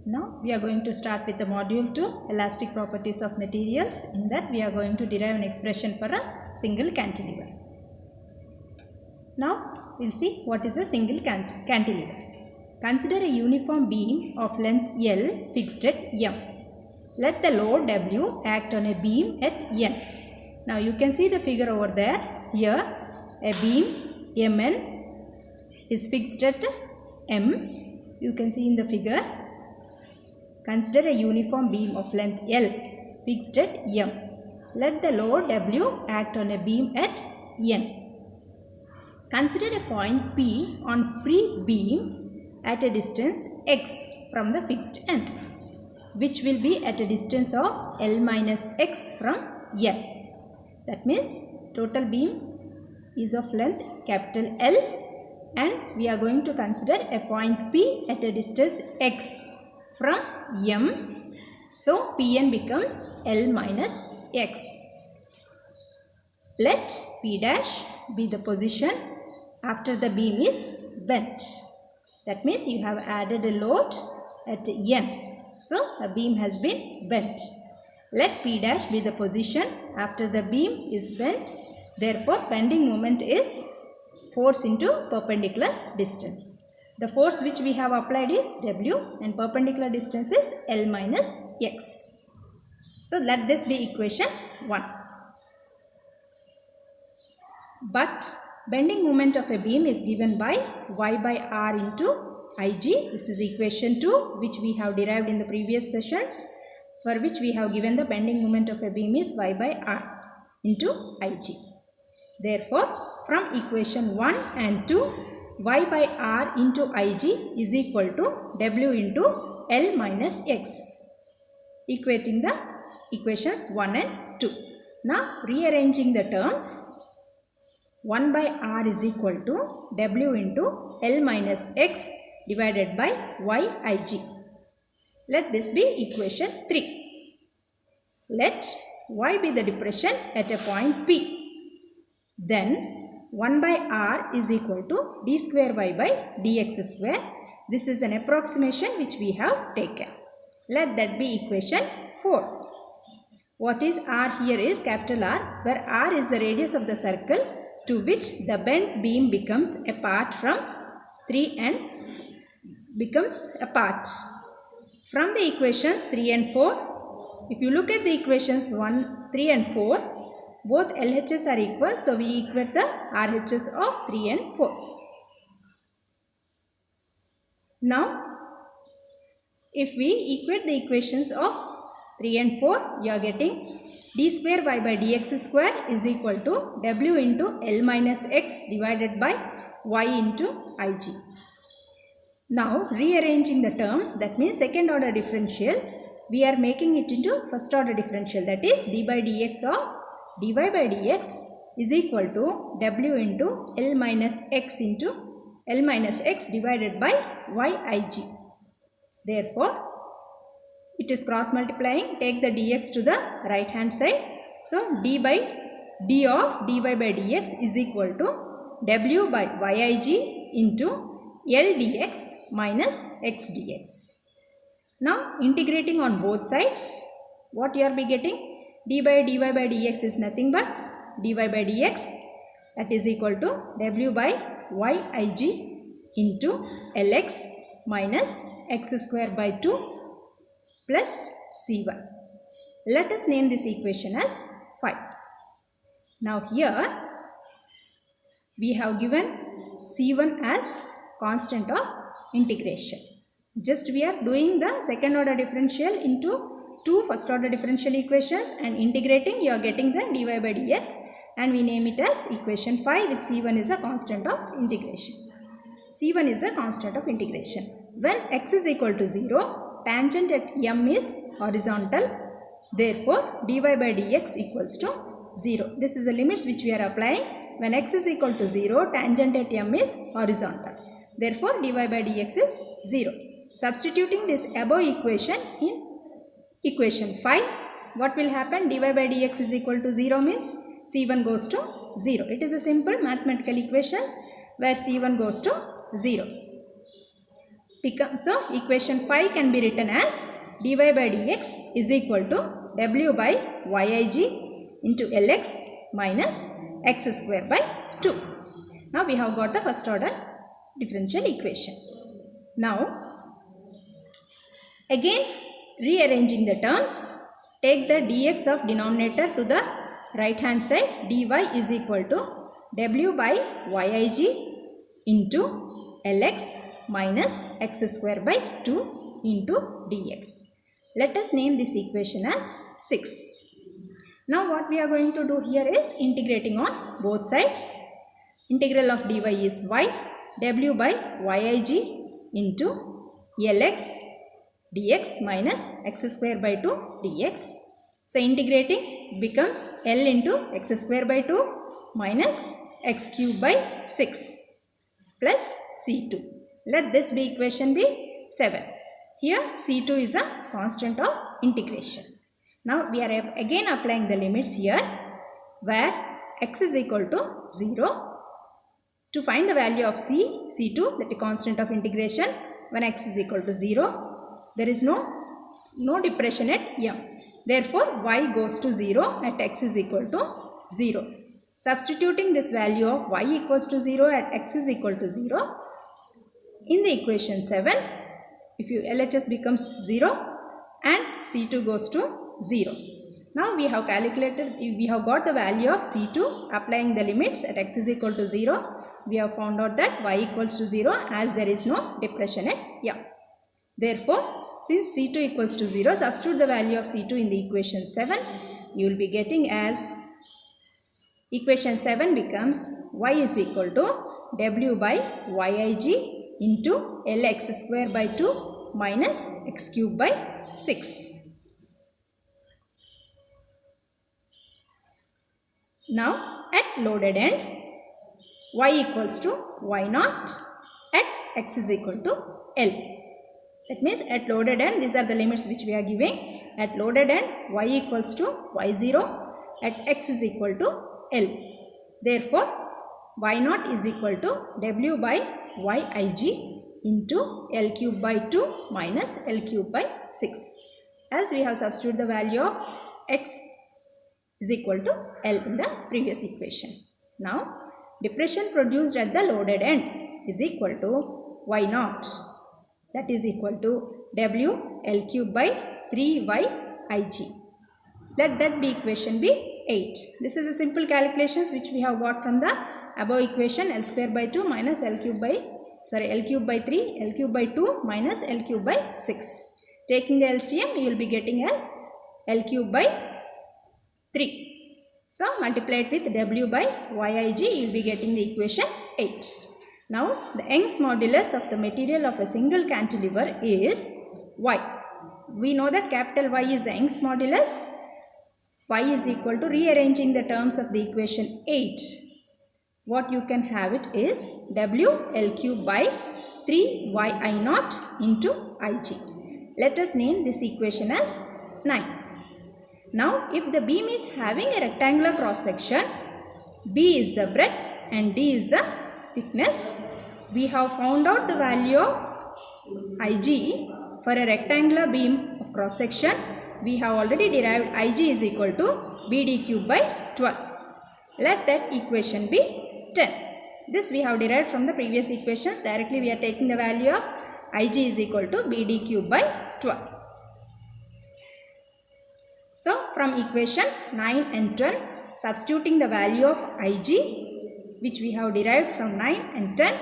Now we are going to start with the module 2, elastic properties of materials. In that we are going to derive an expression for a single cantilever. Now we'll see what is a single cantilever. Consider a uniform beam of length L fixed at M. Let the load W act on a beam at N. Now you can see the figure over there. Here a beam Mn is fixed at M. You can see in the figure. Consider a uniform beam of length L fixed at M. Let the load W act on a beam at N. Consider a point P on free beam at a distance x from the fixed end, which will be at a distance of L minus x from N. That means total beam is of length capital L, and we are going to consider a point P at a distance x from M. So Pn becomes L minus x. Let P dash be the position after the beam is bent. That means you have added a load at N. So a beam has been bent. Let P dash be the position after the beam is bent. Therefore bending moment is force into perpendicular distance. The force which we have applied is W and perpendicular distance is L minus x. So let this be equation 1. But bending moment of a beam is given by Y by R into Ig. This is equation 2, which we have derived in the previous sessions, for which we have given the bending moment of a beam is Y by R into Ig. Therefore, from equation 1 and 2, Y by R into Ig is equal to W into L minus x, equating the equations 1 and 2. Now rearranging the terms, 1 by R is equal to W into L minus x divided by Yig. Let this be equation 3. Let Y be the depression at a point P. Then 1 by R is equal to d square y by dx square. This is an approximation which we have taken. Let that be equation 4. What is R here is capital R, where R is the radius of the circle to which the bent beam becomes apart from 3 and becomes apart. From the equations 3 and 4, if you look at the equations 3 and 4, both LHS are equal, so we equate the RHS of 3 and 4. Now, if we equate the equations of 3 and 4, you are getting d square y by dx square is equal to W into L minus x divided by Y into Ig. Now, rearranging the terms, that means second order differential, we are making it into first order differential, that is d by dx of dy by dx is equal to W into L minus x into L minus x divided by Yig. Therefore, it is cross multiplying. Take the dx to the right hand side. So, d of dy by dx is equal to W by Yig into L dx minus x dx. Now, integrating on both sides, what you are be getting? D by dy by dx is nothing but dy by dx, that is equal to W by Yig into Lx minus x square by 2 plus C1. Let us name this equation as 5. Now here we have given C1 as constant of integration. Just we are doing the second order differential into two first order differential equations and integrating, you are getting the dy by dx, and we name it as equation 5 with C1 is a constant of integration. C1 is a constant of integration. When x is equal to 0, tangent at M is horizontal. Therefore, dy by dx equals to 0. This is the limits which we are applying. When x is equal to 0, tangent at M is horizontal. Therefore, dy by dx is 0. Substituting this above equation in equation 5, what will happen? Dy by dx is equal to 0 means C1 goes to 0. It is a simple mathematical equations where C1 goes to 0. So equation 5 can be written as dy by dx is equal to w by yig into lx minus x square by 2. Now we have got the first order differential equation. Now again rearranging the terms, take the dx of denominator to the right hand side. Dy is equal to w by yig into lx minus x square by 2 into dx. Let us name this equation as 6. Now what we are going to do here is integrating on both sides. Integral of dy is y, w by yig into lx dx minus x square by 2 dx. So integrating becomes L into x square by 2 minus x cube by 6 plus C2. Let this be equation be 7. Here C2 is a constant of integration. Now we are again applying the limits here where x is equal to 0. To find the value of C2, that is constant of integration, when x is equal to 0, there is no depression at m. Therefore y goes to 0 at x is equal to 0. Substituting this value of y equals to 0 at x is equal to 0 in the equation 7, if you LHS becomes 0 and C2 goes to 0. Now we have calculated, we have got the value of C2 applying the limits at x is equal to 0. We have found out that y equals to 0 as there is no depression at m. Therefore, since C2 equals to 0, substitute the value of C2 in the equation 7. You will be getting as equation 7 becomes y is equal to w by yig into lx square by 2 minus x cube by 6. Now at loaded end, y equals to y naught at x is equal to L. That means at loaded end, these are the limits which we are giving. At loaded end, y equals to y0 at x is equal to L. Therefore, y naught is equal to w by yig into L cube by 2 minus L cube by 6. As we have substituted the value of x is equal to L in the previous equation. Now, depression produced at the loaded end is equal to y naught, that is equal to w L cube by 3yig. Let that be equation be 8. This is a simple calculations which we have got from the above equation. L square by 2 minus L cube by 3, L cube by 2 minus L cube by 6. Taking the LCM, you will be getting as L cube by 3. So multiply it with w by yig, you will be getting the equation 8. Now the Young's modulus of the material of a single cantilever is y. We know that capital Y is the Young's modulus. Y is equal to, rearranging the terms of the equation 8. What you can have it is w L cube by 3yi naught into ig. Let us name this equation as 9. Now if the beam is having a rectangular cross section, B is the breadth and D is the thickness. We have found out the value of ig for a rectangular beam of cross section. We have already derived ig is equal to BD cube by 12. Let that equation be 10. This we have derived from the previous equations. Directly we are taking the value of ig is equal to BD cube by 12. So from equation 9 and 10, substituting the value of ig which we have derived from 9 and 10,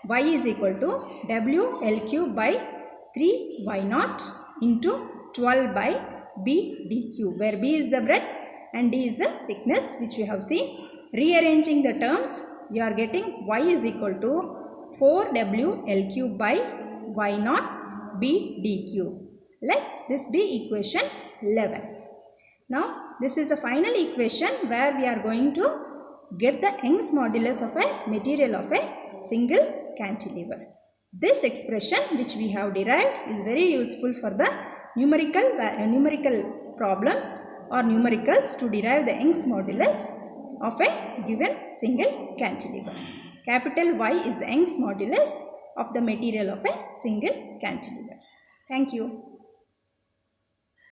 y is equal to w L cube by 3y naught into 12 by b d cube, where b is the breadth and d is the thickness which we have seen. Rearranging the terms, you are getting y is equal to 4w L cube by y naught b d cube. Let this be equation 11. Now this is the final equation where we are going to get the Young's modulus of a material of a single cantilever. This expression which we have derived is very useful for the numerical problems or numericals to derive the Young's modulus of a given single cantilever. Capital Y is the Young's modulus of the material of a single cantilever. Thank you.